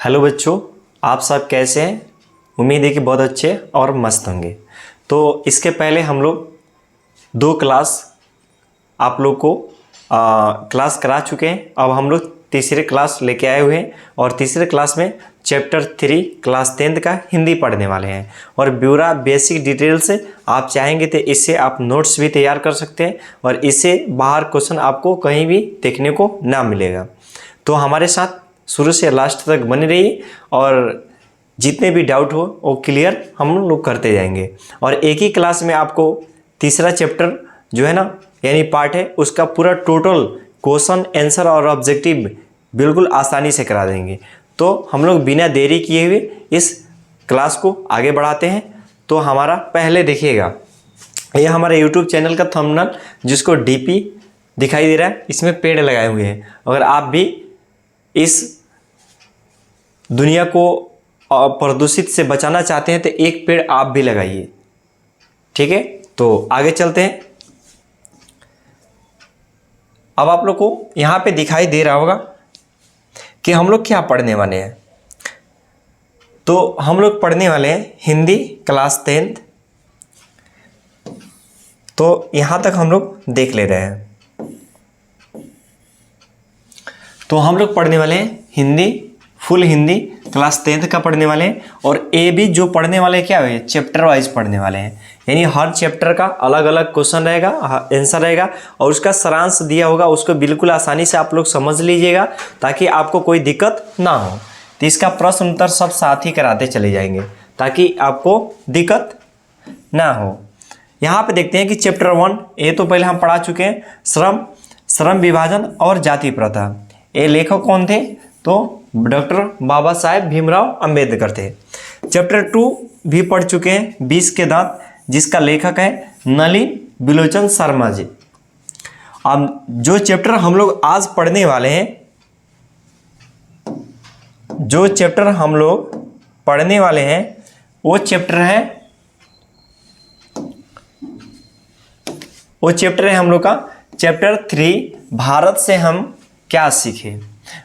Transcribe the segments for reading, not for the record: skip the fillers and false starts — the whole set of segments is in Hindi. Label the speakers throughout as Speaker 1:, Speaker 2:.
Speaker 1: हेलो बच्चों, आप सब कैसे हैं। उम्मीद है कि बहुत अच्छे और मस्त होंगे। तो इसके पहले हम लोग 2 क्लास आप लोग को क्लास करा चुके हैं। अब हम लोग तीसरे क्लास लेके आए हुए हैं और तीसरे क्लास में चैप्टर 3 क्लास 10th का हिंदी पढ़ने वाले हैं। और ब्यूरा बेसिक डिटेल से आप चाहेंगे तो इससे आप नोट्स भी तैयार कर सकते हैं और इससे बाहर क्वेश्चन आपको कहीं भी देखने को ना मिलेगा। तो हमारे साथ शुरू से लास्ट तक बने रहिए और जितने भी डाउट हो वो क्लियर हम लोग करते जाएंगे। और एक ही क्लास में आपको तीसरा चैप्टर जो है ना यानी पार्ट है उसका पूरा टोटल क्वेश्चन आंसर और ऑब्जेक्टिव बिल्कुल आसानी से करा देंगे। तो हम लोग बिना देरी किए हुए इस क्लास को आगे बढ़ाते हैं। तो हमारा पहले देखिएगा, ये हमारे यूट्यूब चैनल का थंबनेल जिसको डीपी दिखाई दे रहा है, इसमें पेड़ लगाए हुए हैं। अगर आप भी इस दुनिया को प्रदूषित से बचाना चाहते हैं तो एक पेड़ आप भी लगाइए, ठीक है। तो आगे चलते हैं। अब आप लोग को यहाँ पे दिखाई दे रहा होगा कि हम लोग क्या पढ़ने वाले हैं। तो हम लोग पढ़ने वाले हैं हिंदी क्लास 10th। तो यहाँ तक हम लोग देख ले रहे हैं। तो हम लोग पढ़ने वाले हैं Hindi, full Hindi class 10th का पढ़ने वाले हैं। और ए भी जो पढ़ने वाले क्या है, चैप्टर वाइज पढ़ने वाले हैं। यानी हर चैप्टर का अलग अलग क्वेश्चन रहेगा, आंसर रहेगा और उसका सारांश दिया होगा, उसको बिल्कुल आसानी से आप लोग समझ लीजिएगा ताकि आपको कोई दिक्कत ना हो। तो इसका प्रश्न उत्तर सब साथ ही कराते चले जाएंगे ताकि आपको दिक्कत ना हो। यहाँ पे देखते हैं कि चैप्टर 1 ये तो पहले हम पढ़ा चुके हैं, श्रम विभाजन और जाति प्रथा। ये लेखक कौन थे, तो डॉक्टर बाबा साहेब भीमराव अंबेडकर थे। चैप्टर 2 भी पढ़ चुके हैं, 20 के दांत, जिसका लेखक है नलिन बिलोचन शर्मा जी। अब जो चैप्टर हम लोग आज पढ़ने वाले हैं, जो चैप्टर हम लोग पढ़ने वाले हैं वो चैप्टर है हम लोग का चैप्टर 3, भारत से हम क्या सीखे।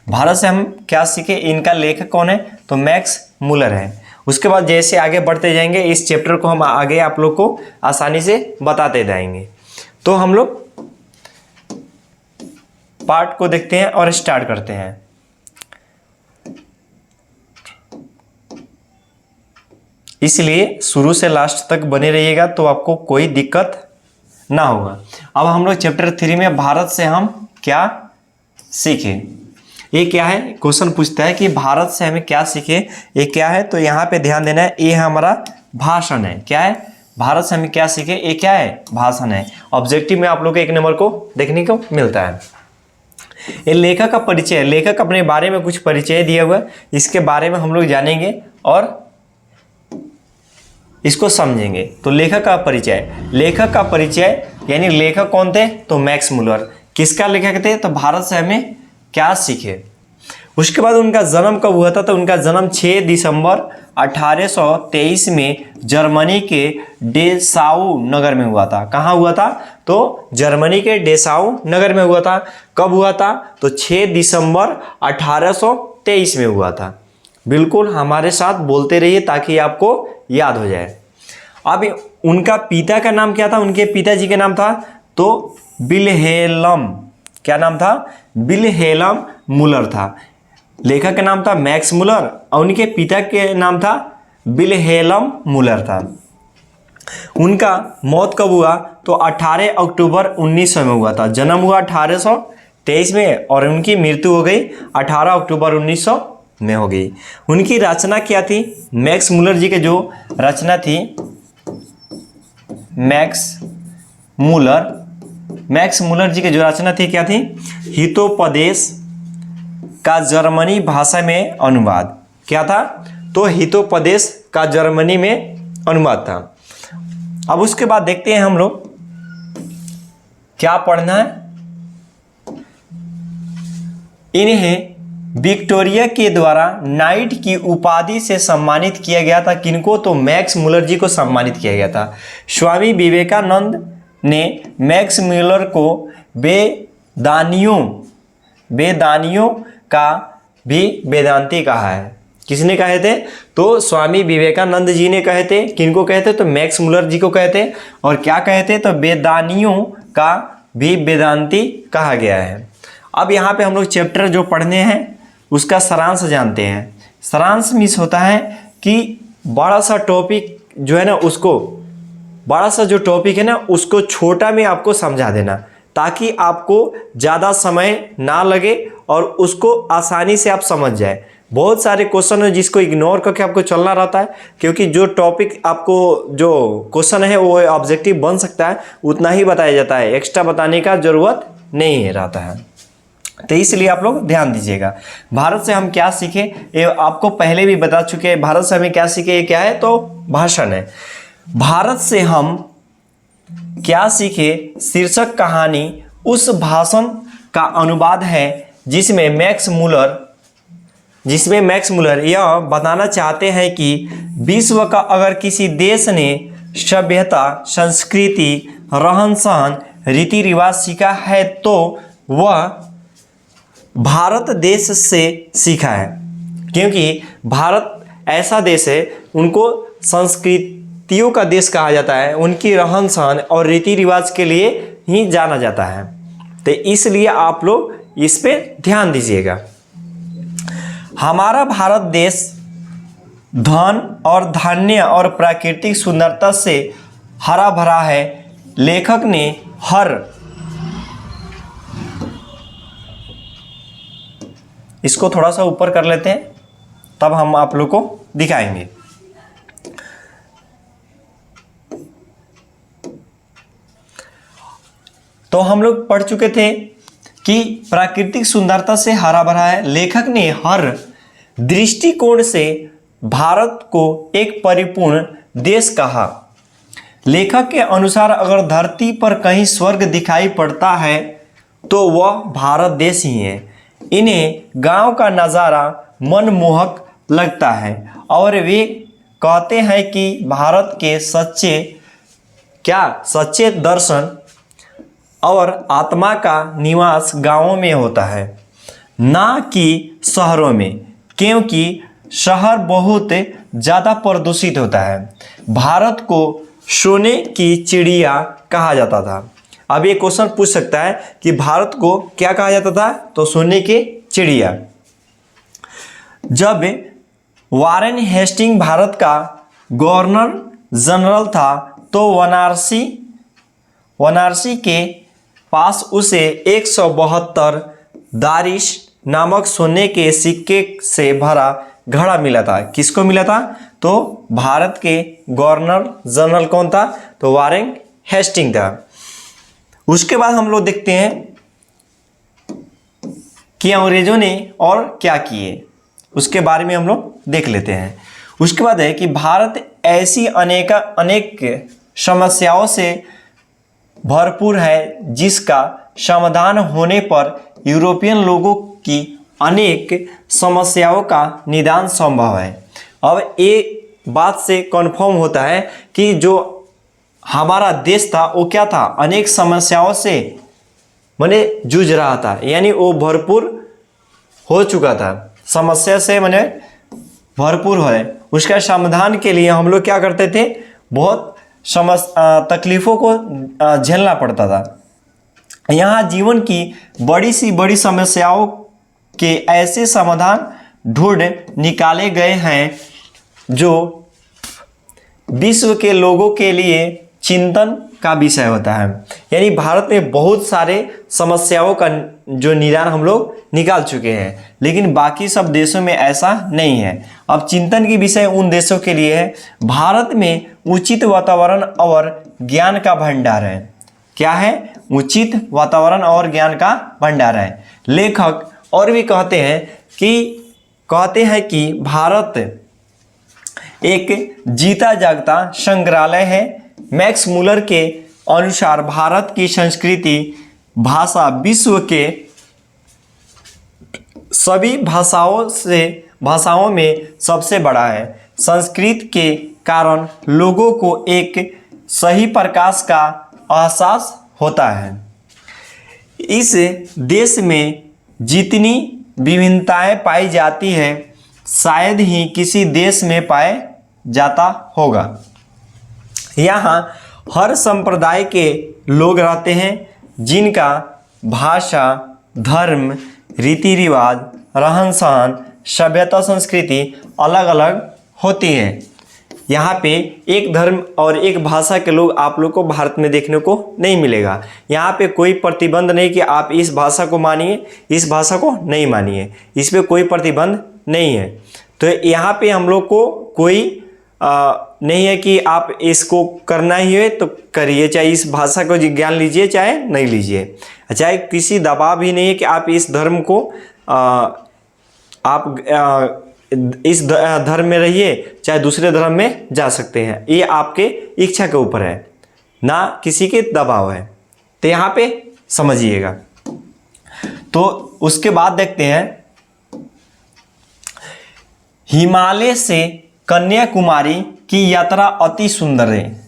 Speaker 1: भारत से हम क्या सीखे, इनका लेखक कौन है, तो मैक्स मुलर है। उसके बाद जैसे आगे बढ़ते जाएंगे इस चैप्टर को हम आगे आप लोग को आसानी से बताते जाएंगे। तो हम लोग पार्ट को देखते हैं और स्टार्ट करते हैं। इसलिए शुरू से लास्ट तक बने रहिएगा तो आपको कोई दिक्कत ना होगा। अब हम लोग चैप्टर 3 में भारत से हम क्या सीखे, ये क्या है, क्वेश्चन पूछता है कि भारत से हमें क्या सीखे, ये क्या है। तो यहाँ पे ध्यान देना है, ये हमारा भाषण है। क्या है, भारत से हमें क्या सीखे, ये क्या है, भाषण है। ऑब्जेक्टिव में आप लोग को 1 नंबर को देखने को मिलता है। ये लेखक का परिचय, लेखक अपने बारे में कुछ परिचय दिया हुआ है, इसके बारे में हम लोग जानेंगे और इसको समझेंगे। तो लेखक का परिचय यानी लेखक कौन थे, तो मैक्स मुलर। किसका लेखक थे, तो भारत से हमें क्या सीखे। उसके बाद उनका जन्म कब हुआ था, तो उनका जन्म 6 दिसंबर 1823 में जर्मनी के डेसाउ नगर में हुआ था। कहाँ हुआ था, तो जर्मनी के डेसाउ नगर में हुआ था। कब हुआ था, तो 6 दिसंबर 1823 में हुआ था। बिल्कुल हमारे साथ बोलते रहिए ताकि आपको याद हो जाए। अब उनका पिता का नाम क्या था, उनके पिताजी का नाम था तो विल्हेल्म, क्या नाम था, विल्हेल्म मुलर था। लेखक का नाम था मैक्स मुलर और उनके पिता के नाम था विल्हेल्म मुलर था। उनका मौत कब हुआ, तो 18 अक्टूबर 1900 में हुआ था। जन्म हुआ 1823 में और उनकी मृत्यु हो गई 18 अक्टूबर 1900 में हो गई। उनकी रचना क्या थी, मैक्स मुलर जी के जो रचना थी, मैक्स मुलर जी की जो रचना थी क्या थी, हितोपदेश का जर्मनी भाषा में अनुवाद। क्या था, तो हितोपदेश का जर्मनी में अनुवाद था। अब उसके बाद देखते हैं हम लोग क्या पढ़ना है। इन्हें विक्टोरिया के द्वारा नाइट की उपाधि से सम्मानित किया गया था। किनको, तो मैक्स मुलर जी को सम्मानित किया गया था। स्वामी विवेकानंद ने मैक्स मुलर को वेदांतियों का भी वेदांती कहा है। किसने कहे थे? तो स्वामी विवेकानंद जी ने कहे थे। किनको कहे थे? तो मैक्स मुलर जी को कहे थे। और क्या कहे थे? तो वेदानियों का भी वेदांती कहा गया है। अब यहाँ पे हम लोग चैप्टर जो पढ़ने हैं उसका सारांश जानते हैं। सारांश मीन्स होता है कि बड़ा सा टॉपिक जो है ना, उसको बड़ा सा जो टॉपिक है ना उसको छोटा में आपको समझा देना, ताकि आपको ज़्यादा समय ना लगे और उसको आसानी से आप समझ जाए। बहुत सारे क्वेश्चन है जिसको इग्नोर करके आपको चलना रहता है, क्योंकि जो टॉपिक आपको जो क्वेश्चन है वो ऑब्जेक्टिव बन सकता है उतना ही बताया जाता है, एक्स्ट्रा बताने का ज़रूरत नहीं रहता है। तो इसलिए आप लोग ध्यान दीजिएगा। भारत से हम क्या सीखे ये आपको पहले भी बता चुके हैं। भारत से हमें क्या सीखे, ये क्या है? तो भाषण है। भारत से हम क्या सीखे शीर्षक कहानी उस भाषण का अनुवाद है जिसमें मैक्स मुलर यह बताना चाहते हैं कि विश्व का अगर किसी देश ने सभ्यता, संस्कृति, रहन सहन, रीति रिवाज सीखा है तो वह भारत देश से सीखा है। क्योंकि भारत ऐसा देश है, उनको संस्कृतियों का देश कहा जाता है, उनकी रहन सहन और रीति रिवाज के लिए ही जाना जाता है। तो इसलिए आप लोग इस पे ध्यान दीजिएगा। हमारा भारत देश धन और धान्य और प्राकृतिक सुंदरता से हरा भरा है। लेखक ने इसको थोड़ा सा ऊपर कर लेते हैं, तब हम आप लोग को दिखाएंगे। तो हम लोग पढ़ चुके थे कि प्राकृतिक सुंदरता से हरा भरा है। लेखक ने हर दृष्टिकोण से भारत को एक परिपूर्ण देश कहा। लेखक के अनुसार अगर धरती पर कहीं स्वर्ग दिखाई पड़ता है तो वह भारत देश ही है। इन्हें गांव का नज़ारा मनमोहक लगता है और वे कहते हैं कि भारत के सच्चे दर्शन और आत्मा का निवास गांवों में होता है, ना कि शहरों में, क्योंकि शहर बहुत ज़्यादा प्रदूषित होता है। भारत को सोने की चिड़िया कहा जाता था। अब ये क्वेश्चन पूछ सकता है कि भारत को क्या कहा जाता था? तो सोने की चिड़िया। जब वारेन हेस्टिंग भारत का गवर्नर जनरल था तो वाराणसी के पास उसे 172 दारिश नामक सोने के सिक्के से भरा घड़ा मिला था। किसको मिला था? तो भारत के गवर्नर जनरल कौन था? तो वारेन हेस्टिंग था। उसके बाद हम लोग देखते हैं कि अंग्रेजों ने और क्या किए, उसके बारे में हम लोग देख लेते हैं। उसके बाद है कि भारत ऐसी अनेक समस्याओं से भरपूर है जिसका समाधान होने पर यूरोपियन लोगों की अनेक समस्याओं का निदान संभव है। अब ये बात से कन्फर्म होता है कि जो हमारा देश था वो क्या था? अनेक समस्याओं से माने जूझ रहा था, यानी वो भरपूर हो चुका था, समस्या से माने भरपूर है। उसका समाधान के लिए हम लोग क्या करते थे? बहुत तकलीफ़ों को झेलना पड़ता था। यहाँ जीवन की बड़ी समस्याओं के ऐसे समाधान ढूंढ निकाले गए हैं जो विश्व के लोगों के लिए चिंतन का विषय होता है। यानी भारत में बहुत सारे समस्याओं का जो निदान हम लोग निकाल चुके हैं, लेकिन बाकी सब देशों में ऐसा नहीं है। अब चिंतन की विषय उन देशों के लिए है। भारत में उचित वातावरण और ज्ञान का भंडार है। क्या है? उचित वातावरण और ज्ञान का भंडार है। लेखक और भी कहते हैं कि भारत एक जीता जागता संग्रहालय है। मैक्स मुलर के अनुसार भारत की संस्कृति भाषा विश्व के सभी भाषाओं में सबसे बड़ा है। संस्कृत के कारण लोगों को एक सही प्रकाश का एहसास होता है। इस देश में जितनी विभिन्नताएं पाई जाती हैं शायद ही किसी देश में पाए जाता होगा। यहाँ हर संप्रदाय के लोग रहते हैं जिनका भाषा, धर्म, रीति रिवाज, रहन सहन, सभ्यता, संस्कृति अलग अलग होती है। यहाँ पे एक धर्म और एक भाषा के लोग आप लोग को भारत में देखने को नहीं मिलेगा। यहाँ पे कोई प्रतिबंध नहीं कि आप इस भाषा को मानिए, इस भाषा को नहीं मानिए, इस पे कोई प्रतिबंध नहीं है। तो यहाँ पे हम लोग को कोई नहीं है कि आप इसको करना ही है तो करिए, चाहे इस भाषा को ज्ञान लीजिए चाहे नहीं लीजिए, चाहे किसी दबाव भी नहीं है कि आप इस धर्म को इस धर्म में रहिए, चाहे दूसरे धर्म में जा सकते हैं। ये आपके इच्छा के ऊपर है, ना किसी के दबाव है। तो यहाँ पे समझिएगा। तो उसके बाद देखते हैं, हिमालय से कन्याकुमारी की यात्रा अति सुंदर है।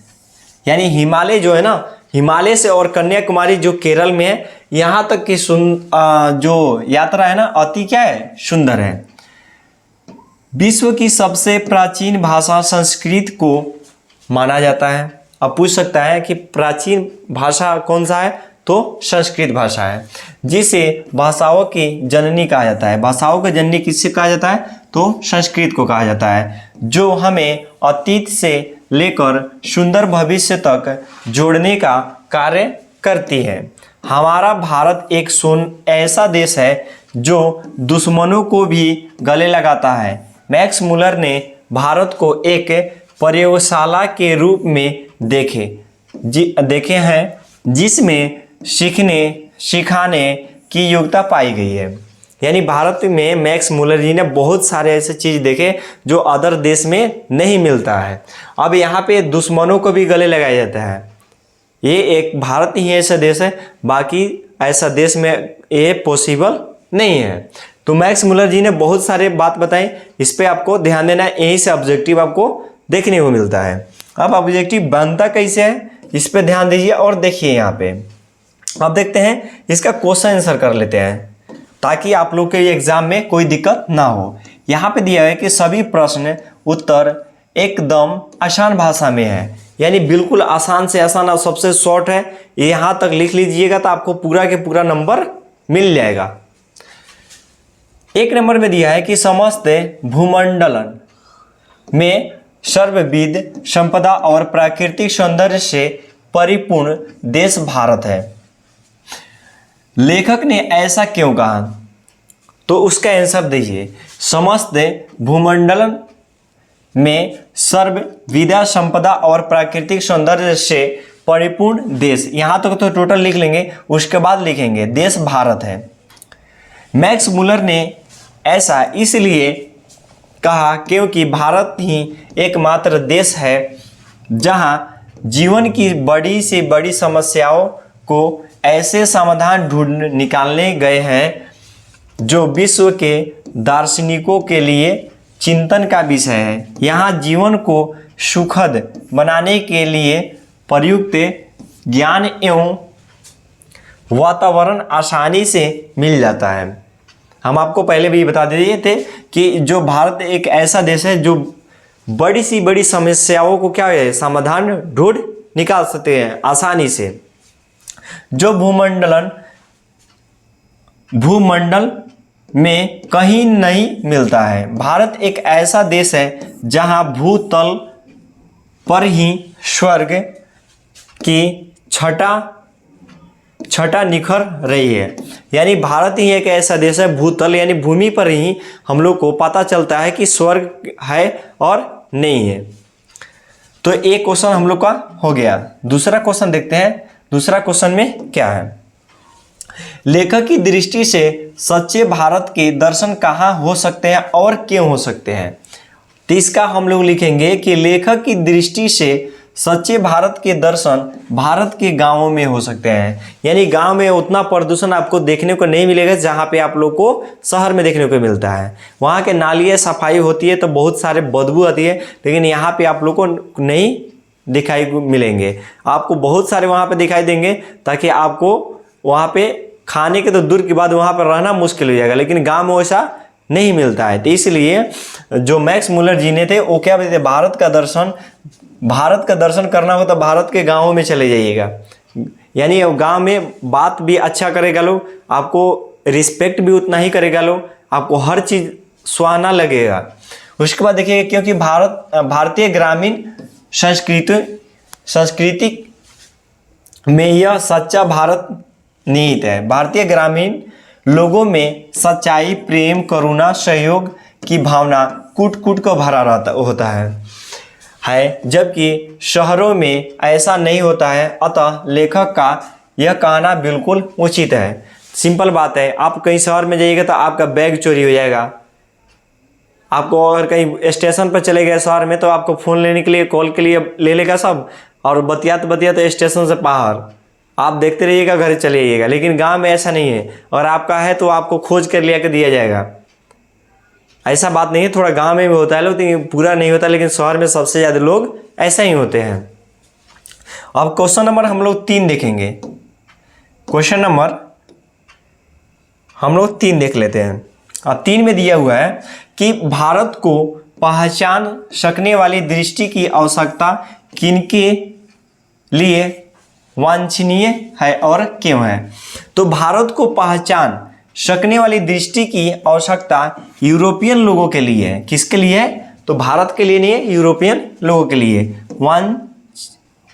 Speaker 1: यानी हिमालय जो है ना, हिमालय से और कन्याकुमारी जो केरल में है, यहाँ तक की जो यात्रा है ना, अति क्या है, सुंदर है। विश्व की सबसे प्राचीन भाषा संस्कृत को माना जाता है। अब पूछ सकता है कि प्राचीन भाषा कौन सा है, तो संस्कृत भाषा है, जिसे भाषाओं की जननी कहा जाता है। भाषाओं की जननी किससे कहा जाता है, तो संस्कृत को कहा जाता है, जो हमें अतीत से लेकर सुंदर भविष्य तक जोड़ने का कार्य करती है। हमारा भारत एक ऐसा देश है जो दुश्मनों को भी गले लगाता है। मैक्स मुलर ने भारत को एक प्रयोगशाला के रूप में देखे हैं, जिसमें सीखने सिखाने की योग्यता पाई गई है। यानी भारत में मैक्स मुलर जी ने बहुत सारे ऐसे चीज़ देखे जो अदर देश में नहीं मिलता है। अब यहाँ पे दुश्मनों को भी गले लगाया जाता है। ये एक भारत ही ऐसा देश है, बाकी ऐसा देश में ये पॉसिबल नहीं है। तो मैक्स मुलर जी ने बहुत सारे बात बताई, इस पे आपको ध्यान देना है। यहीं से ऑब्जेक्टिव आपको देखने को मिलता है। अब ऑब्जेक्टिव बनता कैसे है, इस पे ध्यान दीजिए और देखिए। यहाँ पे अब देखते हैं, इसका क्वेश्चन आंसर कर लेते हैं ताकि आप लोग के एग्जाम में कोई दिक्कत ना हो। यहाँ पे दिया है कि सभी प्रश्न उत्तर एकदम आसान भाषा में है, यानी बिल्कुल आसान से आसान और सबसे शॉर्ट है। यहाँ तक लिख लीजिएगा तो आपको पूरा के पूरा नंबर मिल जाएगा। एक नंबर में दिया है कि समस्त भूमंडलन में सर्वविध संपदा और प्राकृतिक सौंदर्य से परिपूर्ण देश भारत है। लेखक ने ऐसा क्यों कहा, तो उसका आंसर दीजिए। समस्त भूमंडलन में सर्वविधा संपदा और प्राकृतिक सौंदर्य से परिपूर्ण देश, यहाँ तक तो टोटल लिख लेंगे, उसके बाद लिखेंगे देश भारत है। मैक्स मुलर ने ऐसा इसलिए कहा क्योंकि भारत ही एकमात्र देश है जहां जीवन की बड़ी से बड़ी समस्याओं को ऐसे समाधान ढूंढ निकालने गए हैं जो विश्व के दार्शनिकों के लिए चिंतन का विषय है। यहाँ जीवन को सुखद बनाने के लिए प्रयुक्त ज्ञान एवं वातावरण आसानी से मिल जाता है। हम आपको पहले भी बता दिए थे कि जो भारत एक ऐसा देश है जो बड़ी सी बड़ी समस्याओं को क्या है, समाधान ढूंढ निकाल सकते हैं आसानी से। जो भूमंडल में कहीं नहीं मिलता है। भारत एक ऐसा देश है जहां भूतल पर ही स्वर्ग की छटा निखर रही है। यानी भारत ही एक ऐसा देश है, भूतल यानी भूमि पर ही हम लोग को पता चलता है कि स्वर्ग है और नहीं है। तो एक क्वेश्चन हम लोग का हो गया। दूसरा क्वेश्चन देखते हैं। दूसरा क्वेश्चन में क्या है, लेखक की दृष्टि से सच्चे भारत के दर्शन कहाँ हो सकते हैं और क्यों हो सकते हैं। तो इसका हम लोग लिखेंगे कि लेखक की दृष्टि से सच्चे भारत के दर्शन भारत के गांवों में हो सकते हैं। यानी गांव में उतना प्रदूषण आपको देखने को नहीं मिलेगा जहां पे आप लोग को शहर में देखने को मिलता है। वहां के नालियाँ सफाई होती है तो बहुत सारे बदबू आती है, लेकिन यहाँ पे आप लोग को नहीं दिखाई मिलेंगे। आपको बहुत सारे वहाँ पे दिखाई देंगे, ताकि आपको वहाँ पे खाने के तो दूर की बात वहाँ पर रहना मुश्किल हो जाएगा। लेकिन गाँव में वैसा नहीं मिलता है। तो इसलिए जो मैक्स मुलर जी ने थे वो क्या बोलते थे, भारत का दर्शन करना हो तो भारत के गाँवों में चले जाइएगा। यानी गांव में बात भी अच्छा करेगा लोग, आपको रिस्पेक्ट भी उतना ही करेगा लोग, आपको हर चीज़ सुहाना लगेगा। उसके बाद देखिए, क्योंकि भारतीय ग्रामीण संस्कृति में यह सच्चा भारत निहित है। भारतीय ग्रामीण लोगों में सच्चाई, प्रेम, करुणा, सहयोग की भावना कूट कूट को भरा होता है, जबकि शहरों में ऐसा नहीं होता है। अतः लेखक का यह कहना बिल्कुल उचित है। सिंपल बात है, आप कहीं शहर में जाइएगा तो आपका बैग चोरी हो जाएगा। आपको अगर कहीं स्टेशन पर चले गए शहर में तो आपको फ़ोन लेने के लिए, कॉल के लिए ले लेगा सब, और बतियाते स्टेशन से बाहर आप देखते रहिएगा, घर चले जाइएगा। लेकिन गांव में ऐसा नहीं है, और आपका है तो आपको खोज कर लिया कर दिया जाएगा। ऐसा बात नहीं है, थोड़ा गांव में भी होता है लोग, तो पूरा नहीं होता, लेकिन शहर में सबसे ज़्यादा लोग ऐसा ही होते हैं। अब क्वेश्चन नंबर हम लोग 3 देखेंगे। क्वेश्चन नंबर हम लोग 3 देख लेते हैं। अब 3 में दिया हुआ है कि भारत को पहचान सकने वाली दृष्टि की आवश्यकता किनके लिए वांछनीय है और क्यों है। तो भारत को पहचान सकने वाली दृष्टि की आवश्यकता यूरोपियन लोगों के लिए है। किसके लिए है? तो भारत के लिए नहीं है, यूरोपियन लोगों के लिए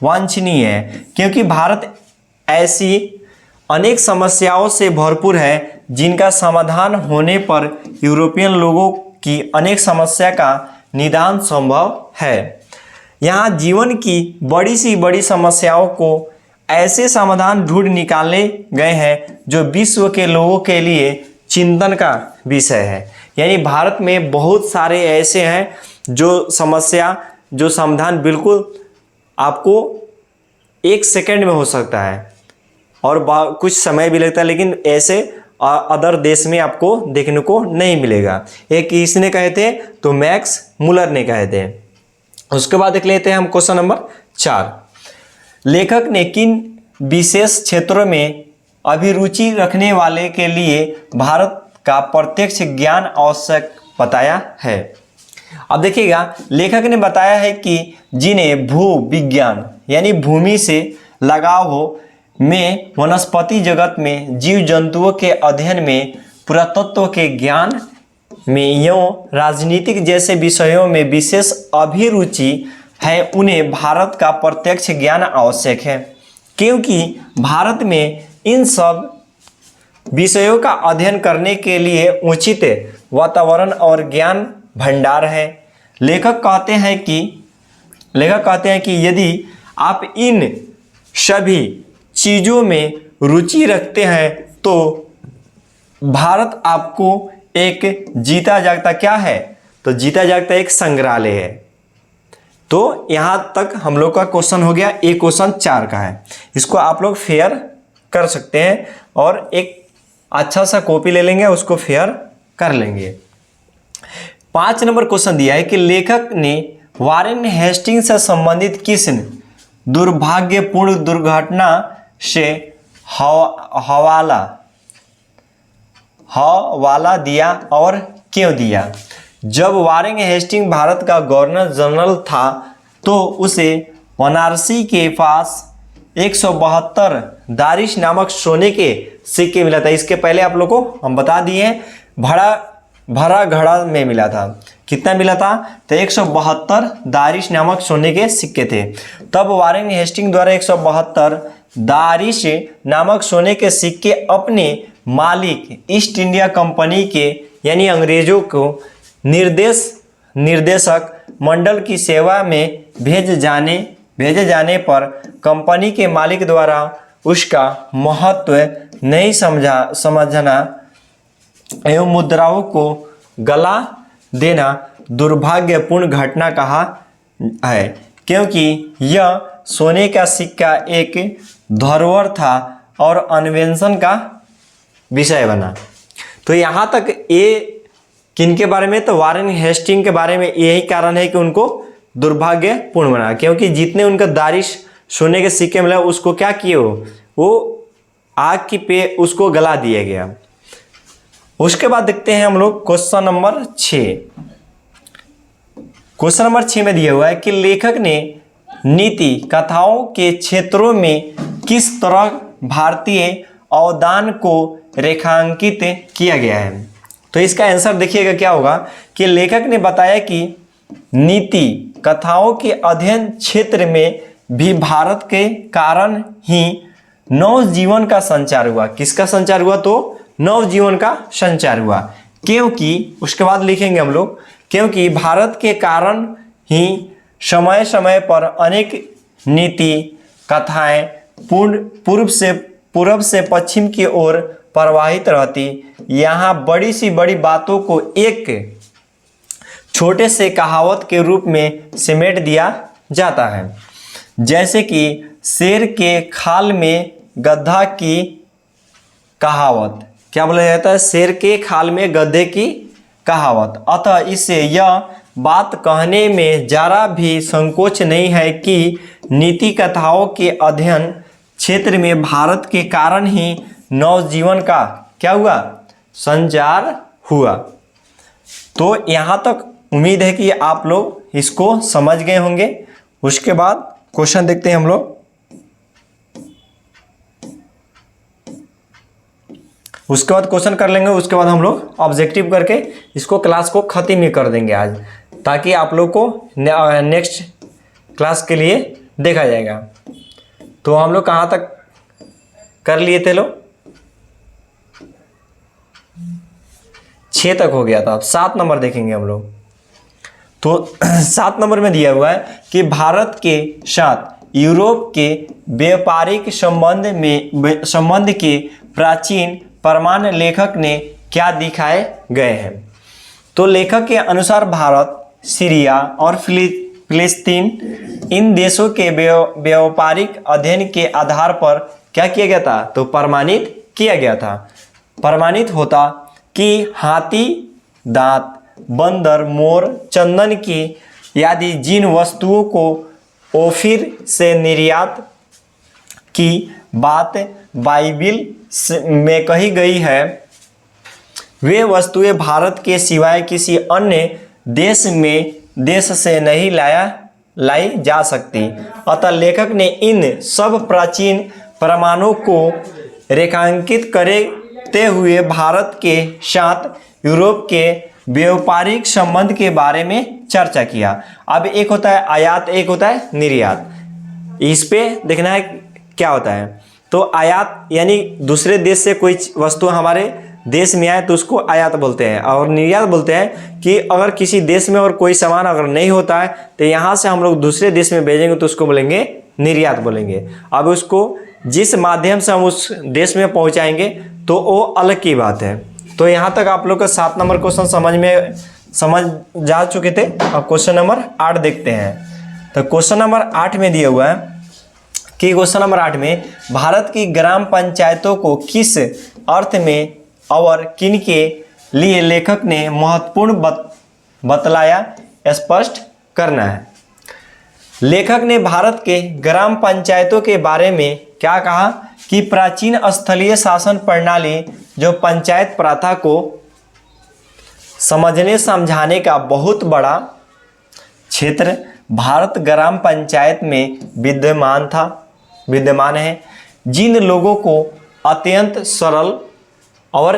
Speaker 1: वांछनीय है, क्योंकि भारत ऐसी अनेक समस्याओं से भरपूर है जिनका समाधान होने पर यूरोपियन लोगों की अनेक समस्या का निदान संभव है। यहाँ जीवन की बड़ी सी बड़ी समस्याओं को ऐसे समाधान ढूंढ निकाले गए हैं जो विश्व के लोगों के लिए चिंतन का विषय है। यानी भारत में बहुत सारे ऐसे हैं जो समाधान बिल्कुल आपको 1 सेकंड में हो सकता है, और कुछ समय भी लगता है, लेकिन ऐसे अदर देश में आपको देखने को नहीं मिलेगा। एक किसने कहे थे? तो मैक्स मुलर ने कहे थे। उसके बाद देख लेते हैं हम क्वेश्चन नंबर 4। लेखक ने किन विशेष क्षेत्रों में अभिरुचि रखने वाले के लिए भारत का प्रत्यक्ष ज्ञान आवश्यक बताया है। अब देखिएगा, लेखक ने बताया है कि जिन्हें भू विज्ञान यानी भूमि से लगाव हो, में वनस्पति जगत में जीव जंतुओं के अध्ययन में, पुरातत्व के ज्ञान में एवं राजनीतिक जैसे विषयों में विशेष अभिरुचि है, उन्हें भारत का प्रत्यक्ष ज्ञान आवश्यक है, क्योंकि भारत में इन सब विषयों का अध्ययन करने के लिए उचित वातावरण और ज्ञान भंडार है। लेखक कहते हैं कि यदि आप इन सभी चीज़ों में रुचि रखते हैं तो भारत आपको एक जीता जागता क्या है? तो जीता जागता एक संग्रहालय है। तो यहाँ तक हम लोग का क्वेश्चन हो गया। एक क्वेश्चन 4 का है, इसको आप लोग फेयर कर सकते हैं और एक अच्छा सा कॉपी ले लेंगे, उसको फेयर कर लेंगे। 5 नंबर क्वेश्चन दिया है कि लेखक ने वारेन हेस्टिंग्स से संबंधित किस दुर्भाग्यपूर्ण दुर्घटना से हवाला दिया और क्यों दिया। जब वारेन हेस्टिंग भारत का गवर्नर जनरल था तो उसे वाराणसी के पास 172 दारिश नामक सोने के सिक्के मिला था। इसके पहले आप लोग को हम बता दिए, भरा घड़ा में मिला था। कितना मिला था? तो 172 दारिश नामक सोने के सिक्के थे। तब वारेन हेस्टिंग द्वारा 172 दारिश नामक सोने के सिक्के अपने मालिक ईस्ट इंडिया कंपनी के यानी अंग्रेजों को निर्देशक मंडल की सेवा में भेजे जाने पर कंपनी के मालिक द्वारा उसका महत्व नहीं समझना एवं मुद्राओं को गला देना दुर्भाग्यपूर्ण घटना कहा है, क्योंकि यह सोने का सिक्का एक धरोहर था और अन्वेषण का विषय बना। तो यहाँ तक ये किनके बारे में? तो वारेन हेस्टिंग के बारे में। यही कारण है कि उनको दुर्भाग्यपूर्ण बना, क्योंकि जितने उनका दारिश सोने के सिक्के मिला उसको क्या किए, वो आग की पे उसको गला दिया गया। उसके बाद देखते हैं हम लोग क्वेश्चन नंबर 6। क्वेश्चन नंबर 6 में दिया हुआ है कि लेखक ने नीति कथाओं के क्षेत्रों में किस तरह भारतीय अवदान को रेखांकित किया गया है। तो इसका आंसर देखिएगा क्या होगा कि लेखक ने बताया कि नीति कथाओं के अध्ययन क्षेत्र में भी भारत के कारण ही नवजीवन का संचार हुआ। किसका संचार हुआ? तो नवजीवन का संचार हुआ। क्योंकि उसके बाद लिखेंगे हम लोग, क्योंकि भारत के कारण ही समय समय पर अनेक नीति कथाएं पूर्व से पश्चिम की ओर प्रवाहित रहती। यहाँ बड़ी सी बड़ी बातों को एक छोटे से कहावत के रूप में समेट दिया जाता है। जैसे कि शेर के खाल में गधा की कहावत। क्या बोला जाता है? शेर के खाल में गधे की कहावत। अतः इससे यह बात कहने में जरा भी संकोच नहीं है कि नीति कथाओं के अध्ययन क्षेत्र में भारत के कारण ही नवजीवन का क्या हुआ? संचार हुआ। तो यहाँ तक उम्मीद है कि आप लोग इसको समझ गए होंगे। उसके बाद क्वेश्चन देखते हैं हम लोग। उसके बाद क्वेश्चन कर लेंगे, उसके बाद हम लोग ऑब्जेक्टिव करके इसको क्लास को ख़त्म ही कर देंगे आज, ताकि आप लोग को नेक्स्ट क्लास के लिए देखा जाएगा। तो हम लोग कहाँ तक कर लिए थे लोग? 6 तक हो गया था। अब 7 नंबर देखेंगे हम लोग। तो 7 नंबर में दिया हुआ है कि भारत के साथ यूरोप के व्यापारिक संबंध के प्राचीन प्रमाण लेखक ने क्या दिखाए गए हैं। तो लेखक के अनुसार भारत, सीरिया और फिलिस्तीन इन देशों के व्यापारिक अध्ययन के आधार पर क्या किया गया था? तो प्रमाणित किया गया था। प्रमाणित होता कि हाथी दांत, बंदर, मोर, चंदन की आदि जिन वस्तुओं को ओफिर से निर्यात की बात बाइबिल में कही गई है, वे वस्तुएं भारत के सिवाय किसी अन्य देश से नहीं लाई जा सकती। अतः लेखक ने इन सब प्राचीन प्रमाणों को रेखांकित करते हुए भारत के साथ यूरोप के व्यापारिक संबंध के बारे में चर्चा किया। अब एक होता है आयात, एक होता है निर्यात। इस पे देखना है क्या होता है। तो आयात यानी दूसरे देश से कोई वस्तु हमारे देश में आए तो उसको आयात बोलते हैं, और निर्यात बोलते हैं कि अगर किसी देश में और कोई सामान अगर नहीं होता है तो यहाँ से हम लोग दूसरे देश में भेजेंगे तो उसको बोलेंगे निर्यात बोलेंगे। अब उसको जिस माध्यम से हम उस देश में पहुँचाएंगे तो वो अलग की बात है। तो यहाँ तक आप लोग का 7 नंबर क्वेश्चन समझ जा चुके थे। अब क्वेश्चन नंबर 8 देखते हैं। तो क्वेश्चन नंबर 8 में दिया हुआ है कि क्वेश्चन नंबर 8 में भारत की ग्राम पंचायतों को किस अर्थ में और किन के लिए लेखक ने महत्वपूर्ण बतलाया, स्पष्ट करना है। लेखक ने भारत के ग्राम पंचायतों के बारे में क्या कहा कि प्राचीन स्थलीय शासन प्रणाली जो पंचायत प्रथा को समझने समझाने का बहुत बड़ा क्षेत्र भारत ग्राम पंचायत में विद्यमान है, जिन लोगों को अत्यंत सरल और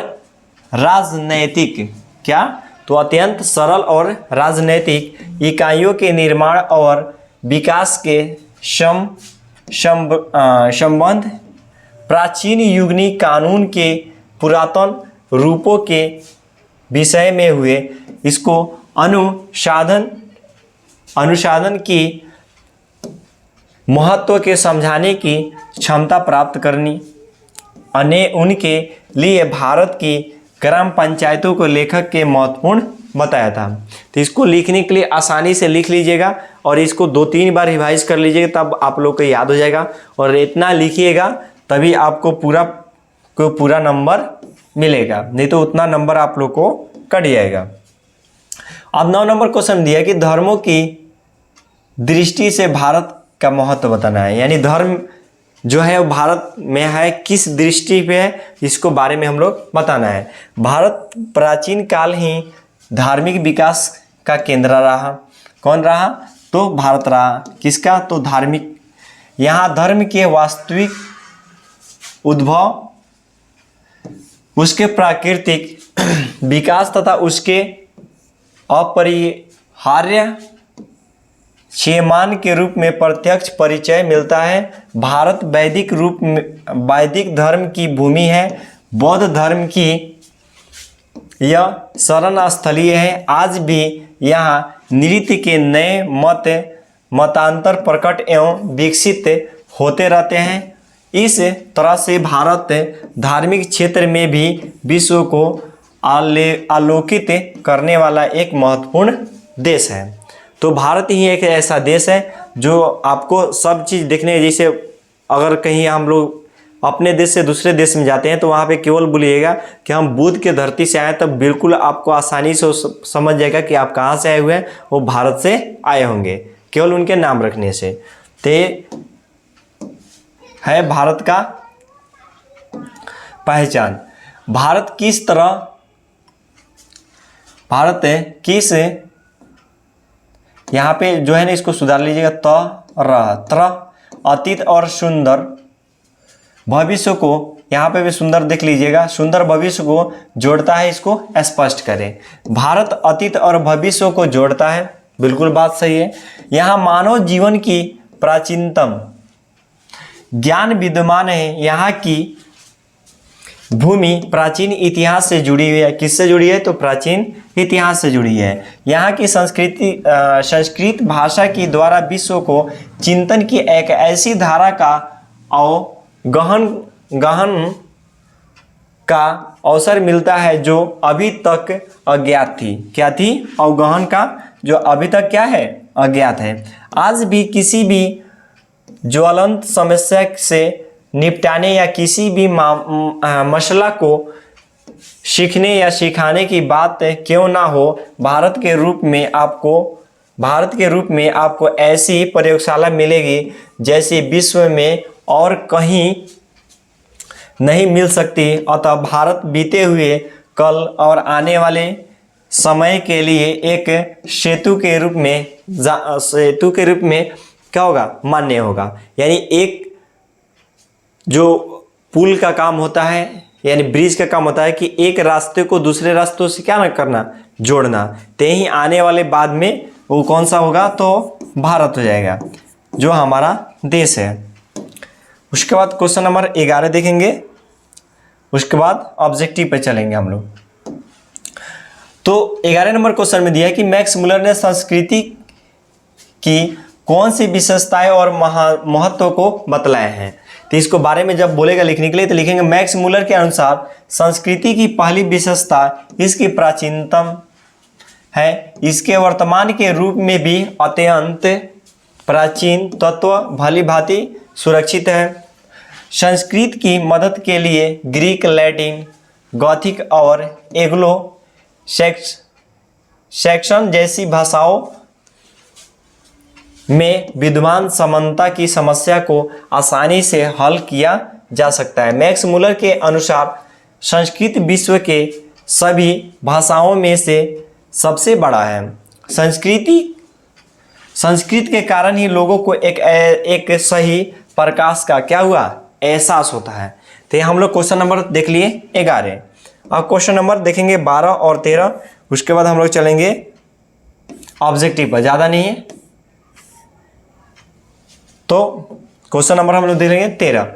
Speaker 1: राजनैतिक अत्यंत सरल और राजनैतिक इकाइयों के निर्माण और विकास के संबंध प्राचीन युगनी कानून के पुरातन रूपों के विषय में हुए, इसको अनुसाधन की महत्व के समझाने की क्षमता प्राप्त करनी। उनके लिए भारत की ग्राम पंचायतों को लेखक के महत्वपूर्ण बताया था। तो इसको लिखने के लिए आसानी से लिख लीजिएगा और इसको 2-3 बार रिवाइज कर लीजिएगा, तब आप लोग को याद हो जाएगा। और इतना लिखिएगा तभी आपको पूरा नंबर मिलेगा, नहीं तो उतना नंबर आप लोग को कट जाएगा। अब 9 नंबर क्वेश्चन दिया कि धर्मों की दृष्टि से भारत का महत्व बताना है, यानी धर्म जो है वो भारत में है, किस दृष्टि पे है, इसको बारे में हम लोग बताना है। भारत प्राचीन काल ही धार्मिक विकास का केंद्र रहा। कौन रहा? तो भारत रहा। किसका? तो धार्मिक। यहाँ धर्म के वास्तविक उद्भव, उसके प्राकृतिक विकास तथा उसके अपरिहार्य क्षेमान के रूप में प्रत्यक्ष परिचय मिलता है। भारत वैदिक रूप में वैदिक धर्म की भूमि है। बौद्ध धर्म की यह शरण स्थलीय है। आज भी यहाँ नृत्य के नए मतांतर प्रकट एवं विकसित होते रहते हैं। इस तरह से भारत धार्मिक क्षेत्र में भी विश्व को आलोकित करने वाला एक महत्वपूर्ण देश है। तो भारत ही एक ऐसा देश है जो आपको सब चीज़ देखने, जैसे अगर कहीं हम लोग अपने देश से दूसरे देश में जाते हैं तो वहाँ पे केवल बोलिएगा कि हम बुध के धरती से आए, तब बिल्कुल आपको आसानी से समझ जाएगा कि आप कहाँ से आए हुए हैं। वो भारत से आए होंगे केवल उनके नाम रखने से। तो है भारत का पहचान। भारत किस यहाँ पे जो है ना, इसको सुधार लीजिएगा। अतीत और सुंदर भविष्य को, यहाँ पे भी सुंदर देख लीजिएगा, सुंदर भविष्य को जोड़ता है। इसको स्पष्ट करें। भारत अतीत और भविष्य को जोड़ता है, बिल्कुल बात सही है। यहाँ मानव जीवन की प्राचीनतम ज्ञान विद्यमान है। यहाँ की भूमि प्राचीन इतिहास से जुड़ी हुई है। किससे जुड़ी है? तो प्राचीन इतिहास से जुड़ी है। यहाँ की संस्कृत भाषा के द्वारा विश्व को चिंतन की एक ऐसी धारा का गहन का अवसर मिलता है जो अभी तक अज्ञात थी। क्या थी? अवगहन का, जो अभी तक क्या है? अज्ञात है। आज भी किसी भी ज्वलंत समस्या से निपटाने या किसी भी मसला को सीखने या सिखाने की बात क्यों ना हो, भारत के रूप में आपको ऐसी प्रयोगशाला मिलेगी जैसी विश्व में और कहीं नहीं मिल सकती। अतः भारत बीते हुए कल और आने वाले समय के लिए एक सेतु के रूप में क्या होगा? मान्य होगा। यानी एक जो पुल का काम होता है, यानी ब्रिज का काम होता है कि एक रास्ते को दूसरे रास्तों से क्या ना करना? जोड़ना। तो ही आने वाले बाद में वो कौन सा होगा? तो भारत हो जाएगा, जो हमारा देश है। उसके बाद क्वेश्चन नंबर 11 देखेंगे। उसके बाद ऑब्जेक्टिव पे चलेंगे हम लोग। तो 11 नंबर क्वेश्चन में दिया है कि मैक्स मुलर ने संस्कृति की कौन सी विशेषताएं और महत्व को बतलाए हैं। तो इसको बारे में जब बोलेगा लिखने के लिए तो लिखेंगे मैक्स मुलर के अनुसार संस्कृति की पहली विशेषता इसकी प्राचीनतम है। इसके वर्तमान के रूप में भी अत्यंत प्राचीन तत्व भली भांति सुरक्षित है। संस्कृत की मदद के लिए ग्रीक, लैटिन, गॉथिक और एंग्लो सैक्सन जैसी भाषाओं में विद्यमान समानता की समस्या को आसानी से हल किया जा सकता है। मैक्स मुलर के अनुसार संस्कृत विश्व के सभी भाषाओं में से सबसे बड़ा है। संस्कृत के कारण ही लोगों को एक सही प्रकाश का क्या हुआ? एहसास होता है। तो हम लोग क्वेश्चन नंबर देख लिए 11। अब क्वेश्चन नंबर देखेंगे 12 और 13। उसके बाद हम लोग चलेंगे ऑब्जेक्टिव पर, ज़्यादा नहीं है। तो क्वेश्चन नंबर हम लोग देखेंगे 13।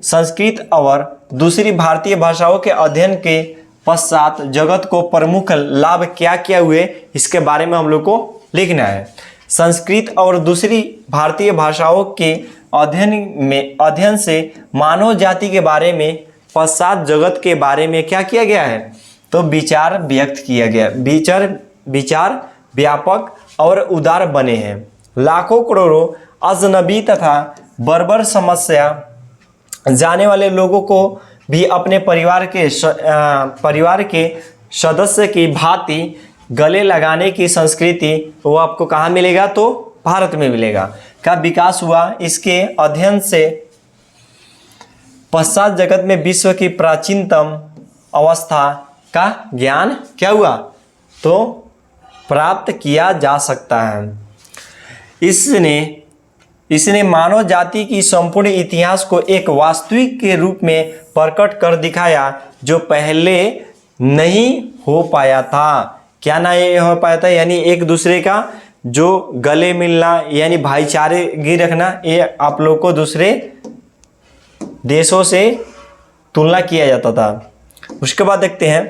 Speaker 1: संस्कृत और दूसरी भारतीय भाषाओं के अध्ययन के पश्चात जगत को प्रमुख लाभ क्या क्या हुए, इसके बारे में हम लोग को लिखना है। संस्कृत और दूसरी भारतीय भाषाओं के अध्ययन से मानव जाति के बारे में, पश्चात जगत के बारे में क्या किया गया है? तो विचार व्यक्त किया गया। विचार व्यापक और उदार बने हैं। लाखों करोड़ों अजनबी तथा बर्बर समस्या जाने वाले लोगों को भी अपने परिवार के सदस्य की भांति गले लगाने की संस्कृति वो आपको कहाँ मिलेगा? तो भारत में मिलेगा। का विकास हुआ। इसके अध्ययन से पश्चात जगत में विश्व की प्राचीनतम अवस्था का ज्ञान क्या हुआ, तो प्राप्त किया जा सकता है। इसने मानव जाति की संपूर्ण इतिहास को एक वास्तविक के रूप में प्रकट कर दिखाया जो पहले नहीं हो पाया था। क्या नहीं हो पाया था, यानी एक दूसरे का जो गले मिलना यानी भाईचारे रखना, ये आप लोग को दूसरे देशों से तुलना किया जाता था। उसके बाद देखते हैं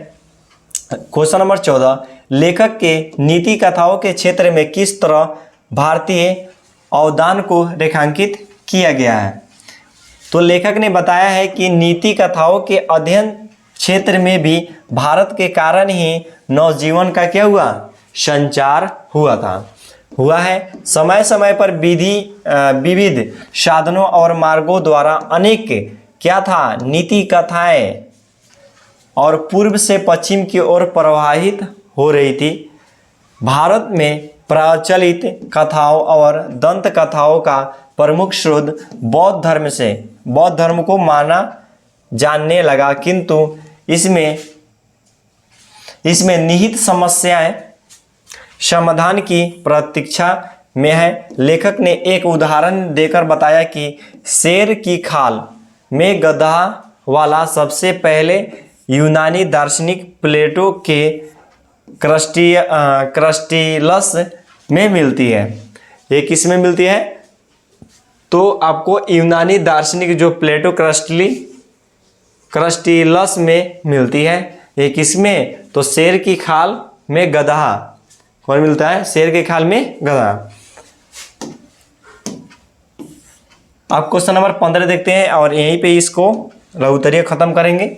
Speaker 1: क्वेश्चन नंबर 14, लेखक के नीति कथाओं के क्षेत्र में किस तरह भारतीय अवदान को रेखांकित किया गया है। तो लेखक ने बताया है कि नीति कथाओं के अध्ययन क्षेत्र में भी भारत के कारण ही नवजीवन का क्या हुआ, संचार हुआ है। समय समय पर विविध साधनों और मार्गों द्वारा अनेक क्या था, नीति कथाएं और पूर्व से पश्चिम की ओर प्रवाहित हो रही थी। भारत में प्रचलित कथाओं और दंत कथाओं का प्रमुख स्रोत बौद्ध धर्म को माना जानने लगा, किंतु इसमें निहित समस्याएं समाधान की प्रतीक्षा में है। लेखक ने एक उदाहरण देकर बताया कि शेर की खाल में गधा वाला सबसे पहले यूनानी दार्शनिक प्लेटो के क्रस्टिलस में मिलती है। ये किस में मिलती है, तो आपको यूनानी दार्शनिक जो प्लेटो क्रस्टिलस में मिलती है। ये किस में, तो शेर की खाल में गधा। कौन मिलता है, शेर की खाल में गधा। आप क्वेश्चन नंबर 15 देखते हैं और यहीं पे इसको लघुत्तरीय खत्म करेंगे।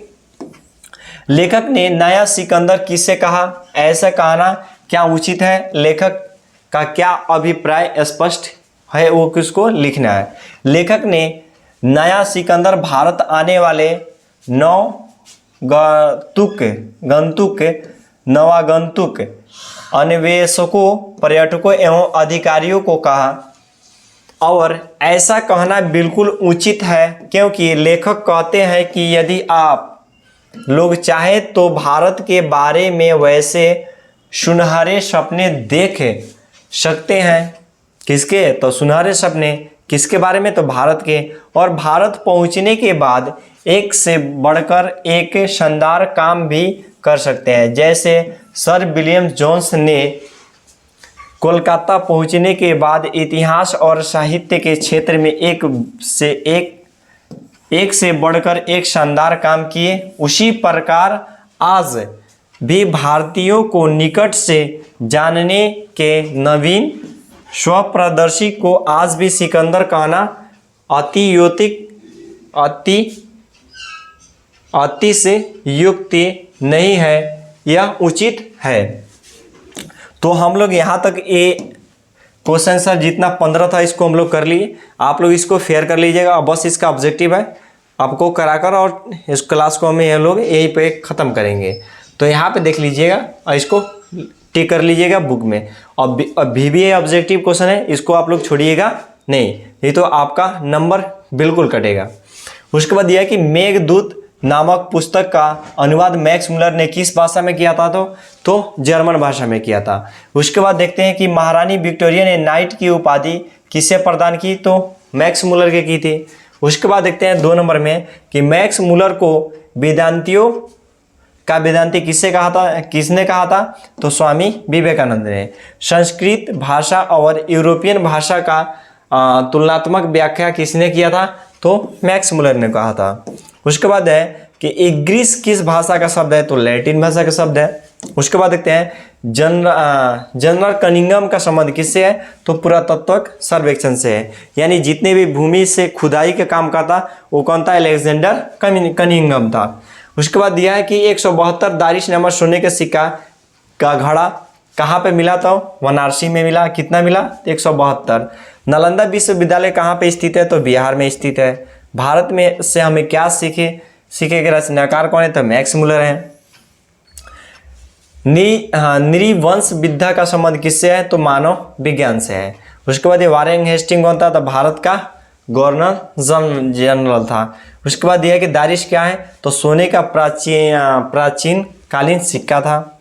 Speaker 1: लेखक ने नया सिकंदर किसे कहा, ऐसा कहना क्या उचित है, लेखक का क्या अभिप्राय स्पष्ट है, वो किसको लिखना है। लेखक ने नया सिकंदर भारत आने वाले नवागंतुक अन्वेषकों, पर्यटकों एवं अधिकारियों को कहा, और ऐसा कहना बिल्कुल उचित है क्योंकि लेखक कहते हैं कि यदि आप लोग चाहे तो भारत के बारे में वैसे सुनहरे सपने देख सकते हैं। किसके, तो सुनहरे सपने किसके बारे में, तो भारत के। और भारत पहुंचने के बाद एक से बढ़कर एक शानदार काम भी कर सकते हैं, जैसे सर विलियम जोन्स ने कोलकाता पहुंचने के बाद इतिहास और साहित्य के क्षेत्र में एक से बढ़कर एक शानदार काम किए। उसी प्रकार आज भी भारतीयों को निकट से जानने के नवीन स्वप्रदर्शी को आज भी सिकंदर कहना अति से युक्ति नहीं है, यह उचित है। तो हम लोग यहाँ तक ये क्वेश्चन सर जितना 15 था इसको हम लोग कर लिए। आप लोग इसको फेयर कर लीजिएगा, बस इसका ऑब्जेक्टिव है आपको कराकर, और इस क्लास को हम ये लोग यहीं पे ख़त्म करेंगे। तो यहाँ पे देख लीजिएगा और इसको टिक कर लीजिएगा बुक में। और VBA ऑब्जेक्टिव क्वेश्चन है, इसको आप लोग छोड़िएगा नहीं, ये तो आपका नंबर बिल्कुल कटेगा। उसके बाद यह कि मेघदूत नामक पुस्तक का अनुवाद मैक्स मुलर ने किस भाषा में किया था, तो जर्मन भाषा में किया था। उसके बाद देखते हैं कि महारानी विक्टोरिया ने नाइट की उपाधि किसे प्रदान की, तो मैक्स मुलर के की थी। उसके बाद देखते हैं 2 नंबर में कि मैक्स मुलर को वेदांतियों का वेदांती किसने कहा था, तो स्वामी विवेकानंद ने। संस्कृत भाषा और यूरोपियन भाषा का तुलनात्मक व्याख्या किसने किया था, तो मैक्स मुलर ने कहा था। उसके बाद है कि इग्रिस किस भाषा का शब्द है, तो लैटिन भाषा का शब्द है। उसके बाद देखते हैं जनरल कनिंघम का संबंध किससे है, तो पुरातत्व सर्वेक्षण से है। यानी जितने भी भूमि से खुदाई का काम करता वो कौन था, अलेक्जेंडर कनिंघम था। उसके बाद दिया है कि 172 दारिश नंबर सोने के सिक्का का घड़ा कहाँ पे मिला, तो वाराणसी में मिला। कितना मिला, 172। नालंदा विश्वविद्यालय कहाँ पे स्थित है, तो बिहार में स्थित है। भारत में से हमें क्या सीखे के रचनाकार कौन है, तो मैक्स मुलर है। नृवंश विद्या का संबंध किससे है, तो मानव विज्ञान से है। उसके बाद ये वारेन हेस्टिंग कौन था, तो भारत का गवर्नर जनरल था। उसके बाद दिया कि दारिश क्या है, तो सोने का प्राचीन कालीन सिक्का था।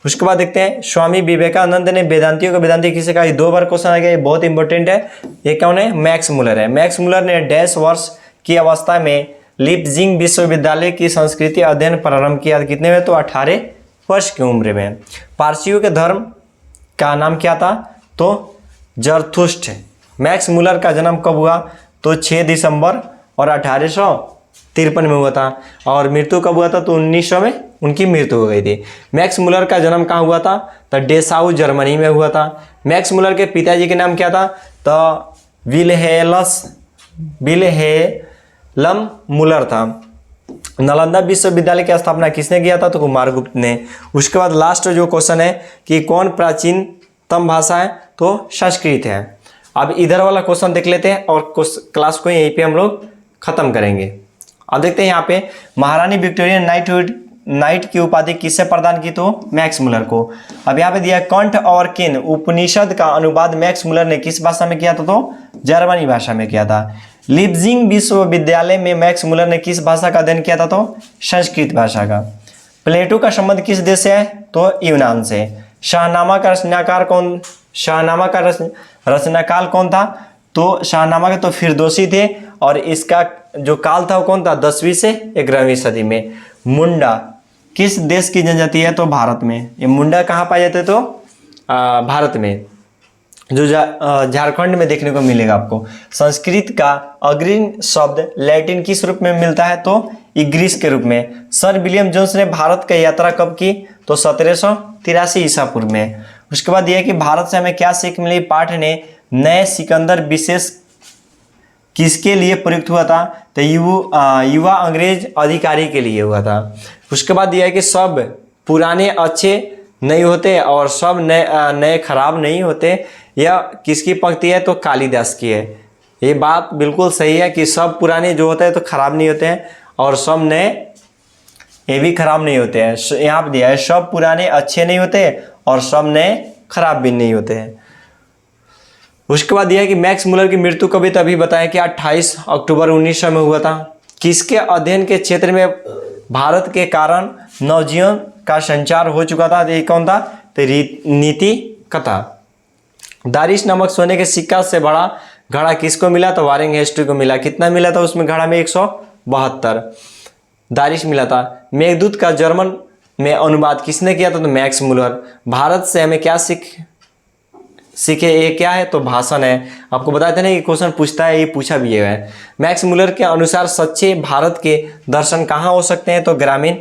Speaker 1: उसके बाद देखते हैं स्वामी विवेकानंद ने वेदांतियों को वेदांति किसे कहा, 2 बार क्वेश्चन आ गया, ये बहुत इंपॉर्टेंट है। ये कौन है, मैक्स मुलर है। मैक्स मुलर ने डैश वर्ष की अवस्था में लिप्जिंग विश्वविद्यालय की संस्कृति अध्ययन प्रारंभ किया। कितने में, तो 18 वर्ष की उम्र में। पारसियों के धर्म का नाम क्या था, तो जरथुष्ट। मैक्स मुलर का जन्म कब हुआ, तो 6 दिसंबर और 1853 में हुआ था। और मृत्यु कब हुआ था, तो 1900 में उनकी मृत्यु हो गई थी। मैक्स मुलर का जन्म कहाँ हुआ था, तो डेसाउ जर्मनी में हुआ था। मैक्स मुलर के पिताजी के नाम क्या था, तो विल्हेलम मुलर था। नालंदा विश्वविद्यालय की स्थापना किसने किया था, तो कुमारगुप्त ने। उसके बाद लास्ट जो क्वेश्चन है कि कौन प्राचीनतम भाषा है, तो संस्कृत है। अब इधर वाला क्वेश्चन देख लेते हैं और क्लास को यहीं पे हम लोग खत्म करेंगे। अब देखते हैं यहाँ पे महारानी विक्टोरिया नाइट की उपाधि किससे प्रदान की, तो मैक्स मुलर को। अब यहाँ पे दिया कंठ और किन उपनिषद का अनुवाद मैक्स मुलर ने किस भाषा में किया था, तो जर्मनी भाषा में किया था। लिप्जिंग विश्वविद्यालय में मैक्स मुलर ने किस भाषा का अध्ययन किया था, तो संस्कृत भाषा का। प्लेटो का संबंध किस देश से है, तो यूनान से। शाहनामा का रचनाकार कौन, शाहनामा का रचनाकाल कौन था, तो शाहनामा के तो फिरदौसी थे और इसका जो काल था वो कौन था, 10वीं से 11वीं सदी में। मुंडा किस देश की जनजाति है, तो भारत में। ये मुंडा कहाँ पाए जाते, तो भारत में, जो झारखंड में देखने को मिलेगा आपको। संस्कृत का अग्रणी शब्द लैटिन किस रूप में मिलता है, तो इग्रिस के रूप में। सर विलियम जोन्स ने भारत की यात्रा कब की, तो 1783 ईसा पूर्व में। उसके बाद यह कि भारत से हमें क्या सीख मिली, पाठ ने नए सिकंदर विशेष किसके लिए प्रयुक्त हुआ था, तो युवा अंग्रेज अधिकारी के लिए हुआ था। उसके बाद यह है कि सब पुराने अच्छे नहीं होते और सब नए खराब नहीं होते। यह किसकी पंक्ति है, तो कालिदास की है। ये बात बिल्कुल सही है कि सब पुराने जो होते हैं तो खराब नहीं होते हैं और सब नए ये भी खराब नहीं होते हैं। यहाँ पर दिया है सब पुराने अच्छे नहीं होते और सब नए खराब भी नहीं होते हैं। उसके बाद यह है कि मैक्स मुलर की मृत्यु कभी तभी बताया कि 28 अक्टूबर 1900 में हुआ था। किसके अध्ययन के क्षेत्र में भारत के कारण नवजीवन का संचार हो चुका था, ये कौन था, तो नीति कथा। दारिश नामक सोने के सिक्का से बड़ा घड़ा किसको मिला, तो वारेंग हेस्टी को मिला। कितना मिला था उसमें घड़ा में, 172 दारिश मिला था। मेघदूत का जर्मन में अनुवाद किसने किया था, तो मैक्स मुलर। भारत से हमें क्या सीखे, ये क्या है, तो भाषण है। आपको बताते ना ये क्वेश्चन पूछता है, ये पूछा भी है। मैक्स मुलर के अनुसार सच्चे भारत के दर्शन कहाँ हो सकते हैं, तो ग्रामीण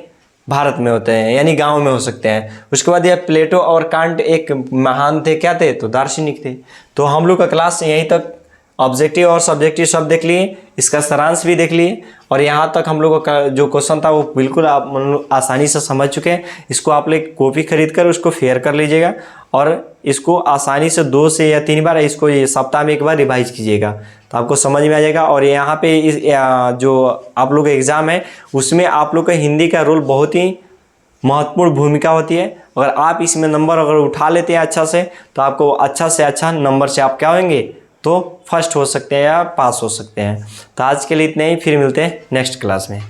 Speaker 1: भारत में होते हैं, यानी गांव में हो सकते हैं। उसके बाद यह प्लेटो और कांट एक महान थे, क्या थे, तो दार्शनिक थे। तो हम लोग का क्लास यहीं तक ऑब्जेक्टिव और सब्जेक्टिव सब देख लिए, इसका सारांश भी देख लिए और यहाँ तक हम लोगों का जो क्वेश्चन था वो बिल्कुल आप आसानी से समझ चुके हैं। इसको आप लोग कॉपी खरीद कर उसको फेयर कर लीजिएगा और इसको आसानी से 2 से या 3 बार इसको ये सप्ताह में 1 बार रिवाइज कीजिएगा, तो आपको समझ में आ जाएगा। और यहाँ पे जो आप लोग का एग्ज़ाम है उसमें आप लोग का हिंदी का रोल बहुत ही महत्वपूर्ण भूमिका होती है। अगर आप इसमें नंबर अगर उठा लेते हैं अच्छा से, तो आपको अच्छा से अच्छा नंबर से आप क्या होंगे, तो फर्स्ट हो सकते हैं या पास हो सकते हैं। तो आज के लिए इतने ही, फिर मिलते हैं नेक्स्ट क्लास में।